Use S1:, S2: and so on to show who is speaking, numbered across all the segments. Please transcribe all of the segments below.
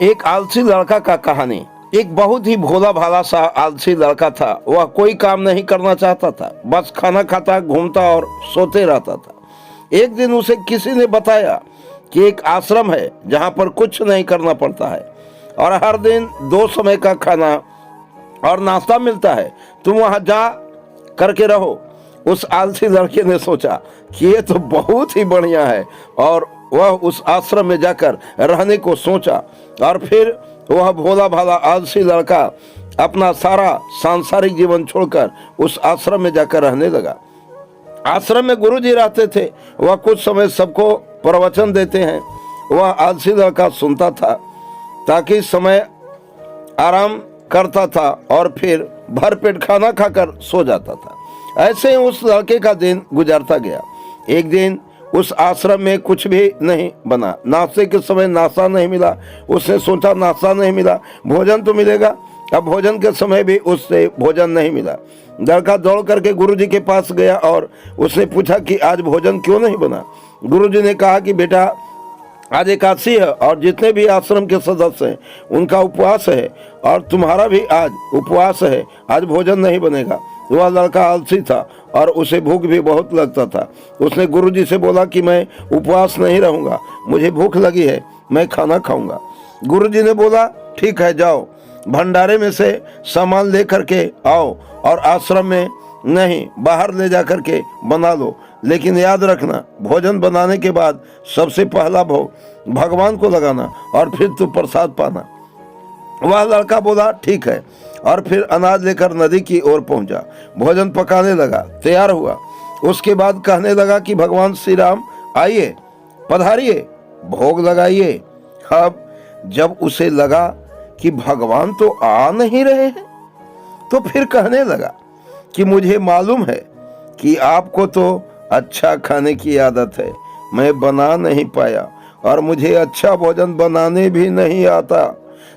S1: एक आलसी लड़का का कहानी। एक बहुत ही भोला भाला सा आलसी लड़का था। वह कोई काम नहीं करना चाहता था, बस खाना खाता, घूमता और सोते रहता था। एक दिन उसे किसी ने बताया कि एक आश्रम है जहाँ पर कुछ नहीं करना पड़ता है और हर दिन 2 समय का खाना और नाश्ता मिलता है। तुम वहाँ जा करके रहो। उस आलसी लड़के ने सोचा कि ये तो बहुत ही बढ़िया है और वह उस आश्रम में जाकर रहने को सोचा। और फिर वह भोला भाला आलसी लड़का अपना सारा सांसारिक जीवन छोड़कर उस आश्रम में जाकर रहने लगा। आश्रम में गुरुजी रहते थे। वह कुछ समय सबको प्रवचन देते हैं। वह आलसी लड़का सुनता था ताकि समय आराम करता था और फिर भरपेट खाना खाकर सो जाता था। ऐसे ही उस लड़के का दिन गुजरता गया। एक दिन उस आश्रम में कुछ भी नहीं बना। नाश्ते के समय नाश्ता नहीं मिला। उसने सोचा नाश्ता नहीं मिला, भोजन तो मिलेगा। अब भोजन के समय भी उससे भोजन नहीं मिला। लड़का दौड़ करके गुरुजी के पास गया और उसने पूछा कि आज भोजन क्यों नहीं बना। गुरुजी ने कहा कि बेटा, आज एकादशी है और जितने भी आश्रम के सदस्य हैं उनका उपवास है और तुम्हारा भी आज उपवास है, आज भोजन नहीं बनेगा। वह लड़का आलसी था और उसे भूख भी बहुत लगता था। उसने गुरुजी से बोला कि मैं उपवास नहीं रहूँगा, मुझे भूख लगी है, मैं खाना खाऊंगा। गुरुजी ने बोला ठीक है, जाओ भंडारे में से सामान ले करके आओ और आश्रम में नहीं, बाहर ले जा करके बना लो। लेकिन याद रखना, भोजन बनाने के बाद सबसे पहला भोग भगवान को लगाना और फिर तू प्रसाद पाना। वह लड़का बोला ठीक है और फिर अनाज लेकर नदी की ओर पहुंचा। भोजन पकाने लगा, तैयार हुआ। उसके बाद कहने लगा कि भगवान श्री राम आइए, पधारिए, भोग लगाइए। अब जब उसे लगा कि भगवान तो आ नहीं रहे हैं तो फिर कहने लगा कि मुझे मालूम है कि आपको तो अच्छा खाने की आदत है, मैं बना नहीं पाया और मुझे अच्छा भोजन बनाने भी नहीं आता,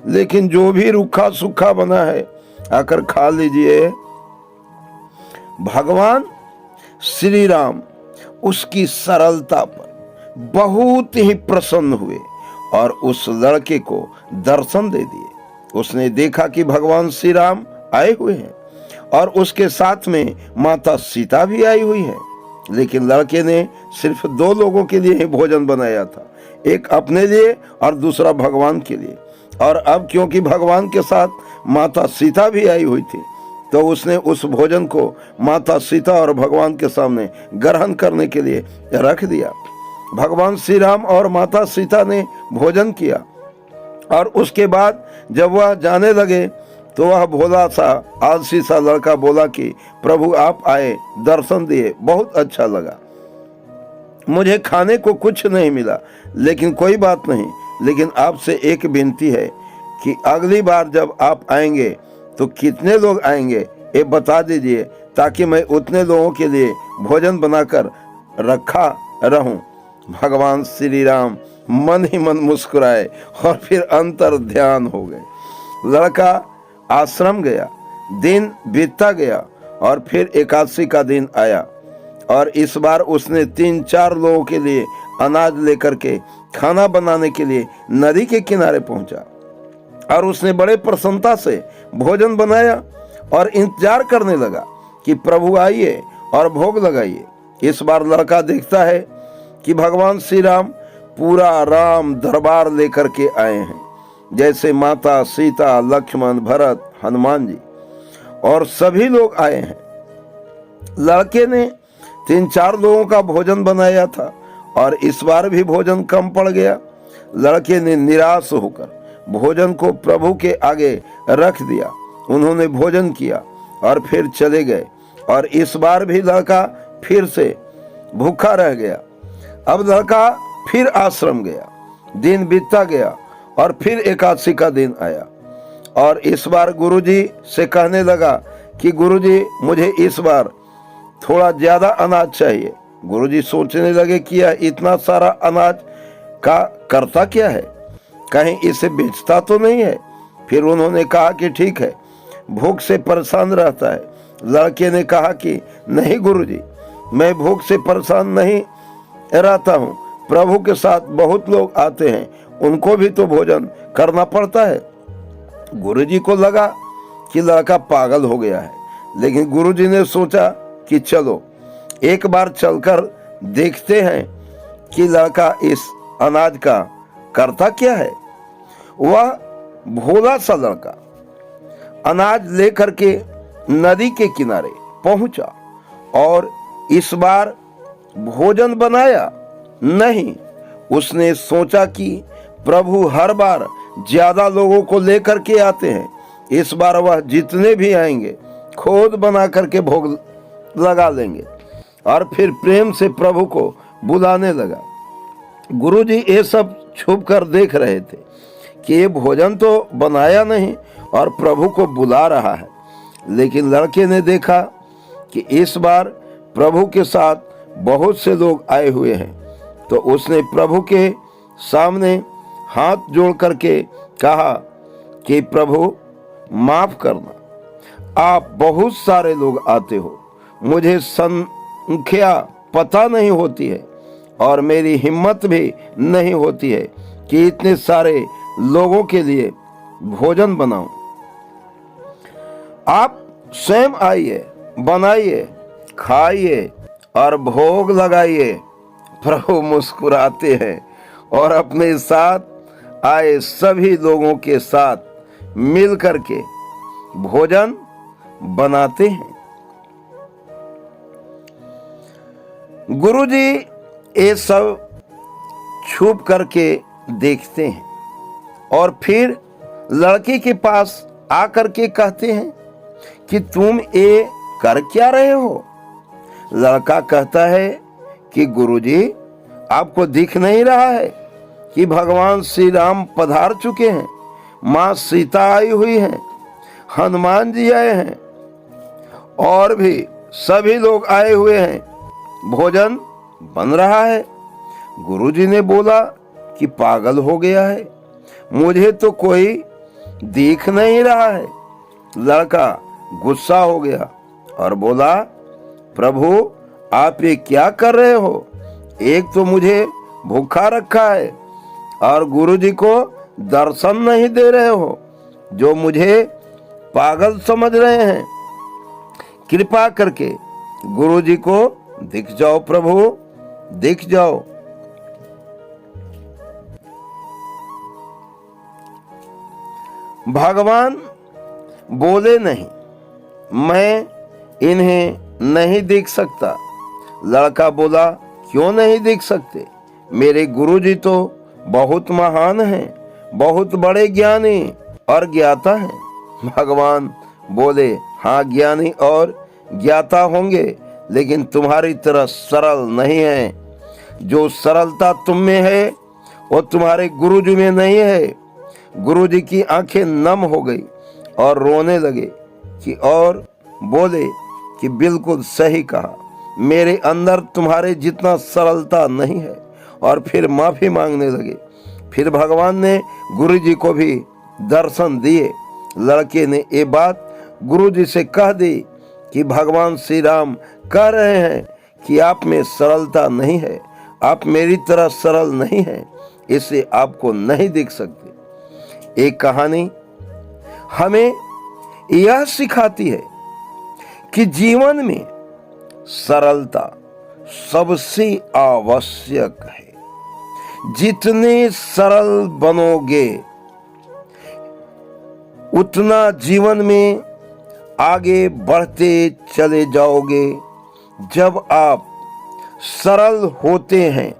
S1: लेकिन जो भी रूखा सूखा बना है आकर खा लीजिए। भगवान श्री राम उसकी सरलता पर बहुत ही प्रसन्न हुए और उस लड़के को दर्शन दे दिए। उसने देखा कि भगवान श्री राम आए हुए हैं और उसके साथ में माता सीता भी आई हुई है। लेकिन लड़के ने सिर्फ 2 लोगों के लिए ही भोजन बनाया था, एक अपने लिए और दूसरा भगवान के लिए। और अब क्योंकि भगवान के साथ माता सीता भी आई हुई थी तो उसने उस भोजन को माता सीता और भगवान के सामने ग्रहण करने के लिए रख दिया। भगवान श्री राम और माता सीता ने भोजन किया और उसके बाद जब वह जाने लगे तो वह भोला सा आलसी सा लड़का बोला कि प्रभु आप आए, दर्शन दिए, बहुत अच्छा लगा। मुझे खाने को कुछ नहीं मिला, लेकिन कोई बात नहीं, लेकिन आपसे एक विनती है कि अगली बार जब आप आएंगे तो कितने लोग आएंगे ये बता दीजिए ताकि मैं उतने लोगों के लिए भोजन बनाकर रखा रहूं। भगवान श्री राम मन ही मन मुस्कुराए और फिर अंतर ध्यान हो गए। लड़का आश्रम गया, दिन बीतता गया और फिर एकादशी का दिन आया और इस बार उसने 3-4 लोगों के लिए अनाज लेकर के खाना बनाने के लिए नदी के किनारे पहुंचा और उसने बड़े प्रसन्नता से भोजन बनाया और इंतजार करने लगा कि प्रभु आइए और भोग लगाइए। इस बार लड़का देखता है कि भगवान श्री राम पूरा राम दरबार लेकर के आए हैं, जैसे माता सीता, लक्ष्मण, भरत, हनुमान जी और सभी लोग आए हैं। लड़के ने 3-4 लोगों का भोजन बनाया था और इस बार भी भोजन कम पड़ गया। लड़के ने निराश होकर भोजन को प्रभु के आगे रख दिया। उन्होंने भोजन किया और फिर चले गए और इस बार भी लड़का फिर से भूखा रह गया। अब लड़का फिर आश्रम गया, दिन बीतता गया और फिर एकादशी का दिन आया और इस बार गुरुजी से कहने लगा कि गुरुजी मुझे इस बार थोड़ा ज्यादा अनाज चाहिए। गुरुजी सोचने लगे कि यह इतना सारा अनाज का करता क्या है, कहीं इसे बेचता तो नहीं है। फिर उन्होंने कहा कि ठीक है, भूख से परेशान रहता है। लड़के ने कहा कि नहीं गुरुजी, मैं भूख से परेशान नहीं रहता हूँ, प्रभु के साथ बहुत लोग आते हैं, उनको भी तो भोजन करना पड़ता है। गुरुजी को लगा कि लड़का पागल हो गया है, लेकिन गुरुजी ने सोचा कि चलो एक बार चलकर देखते हैं कि लड़का इस अनाज का करता क्या है। वह भोला सा लड़का अनाज लेकर के नदी के किनारे पहुंचा और इस बार भोजन बनाया नहीं। उसने सोचा कि प्रभु हर बार ज्यादा लोगों को लेकर के आते हैं, इस बार वह जितने भी आएंगे खुद बना करके भोग लगा लेंगे। और फिर प्रेम से प्रभु को बुलाने लगा। गुरुजी ये सब छुप कर देख रहे थे कि ये भोजन तो बनाया नहीं और प्रभु को बुला रहा है, लेकिन लड़के ने देखा कि इस बार प्रभु के साथ बहुत से लोग आए हुए हैं, तो उसने प्रभु के सामने हाथ जोड़ करके कहा कि प्रभु माफ करना, आप बहुत सारे लोग आते हो, मुझे संख्या पता नहीं होती है और मेरी हिम्मत भी नहीं होती है कि इतने सारे लोगों के लिए भोजन बनाऊं। आप स्वयं आइए, बनाइए, खाइए और भोग लगाइए। प्रभु मुस्कुराते हैं और अपने साथ आए सभी लोगों के साथ मिल करके भोजन बनाते हैं। गुरुजी ये सब छुप करके देखते हैं और फिर लड़के के पास आकर के कहते हैं कि तुम ये कर क्या रहे हो। लड़का कहता है कि गुरुजी आपको दिख नहीं रहा है कि भगवान श्री राम पधार चुके हैं, माँ सीता आई हुई हैं, हनुमान जी आए हैं और भी सभी लोग आए हुए हैं, भोजन बन रहा है। गुरुजी ने बोला कि पागल हो गया है, मुझे तो कोई दिख नहीं रहा है। लड़का गुस्सा हो गया और बोला, प्रभु आप ये क्या कर रहे हो, एक तो मुझे भूखा रखा है और गुरुजी को दर्शन नहीं दे रहे हो, जो मुझे पागल समझ रहे हैं। कृपा करके गुरुजी को दिख जाओ, प्रभु दिख जाओ। भगवान बोले नहीं, मैं इन्हें नहीं देख सकता। लड़का बोला, क्यों नहीं देख सकते, मेरे गुरुजी तो बहुत महान हैं, बहुत बड़े ज्ञानी और ज्ञाता हैं। भगवान बोले, हाँ ज्ञानी और ज्ञाता होंगे, लेकिन तुम्हारी तरह सरल नहीं है। जो सरलता तुम में है वो तुम्हारे गुरुजी में नहीं है। गुरुजी की आंखें नम हो गई और रोने लगे कि और बोले कि बिल्कुल सही कहा, मेरे अंदर तुम्हारे जितना सरलता नहीं है। और फिर माफी मांगने लगे। फिर भगवान ने गुरुजी को भी दर्शन दिए। लड़के ने ये बात गुरुजी से कह दी कि भगवान श्री राम कह रहे हैं कि आप में सरलता नहीं है, आप मेरी तरह सरल नहीं हैं, इससे आपको नहीं दिख सकते। एक कहानी हमें यह सिखाती है कि जीवन में सरलता सबसे आवश्यक है। जितने सरल बनोगे उतना जीवन में आगे बढ़ते चले जाओगे। जब आप सरल होते हैं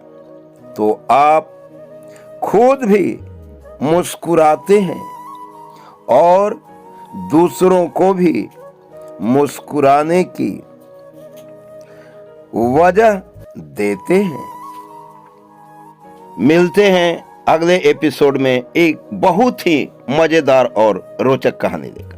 S1: तो आप खुद भी मुस्कुराते हैं और दूसरों को भी मुस्कुराने की वजह देते हैं। मिलते हैं अगले एपिसोड में एक बहुत ही मजेदार और रोचक कहानी लेकर।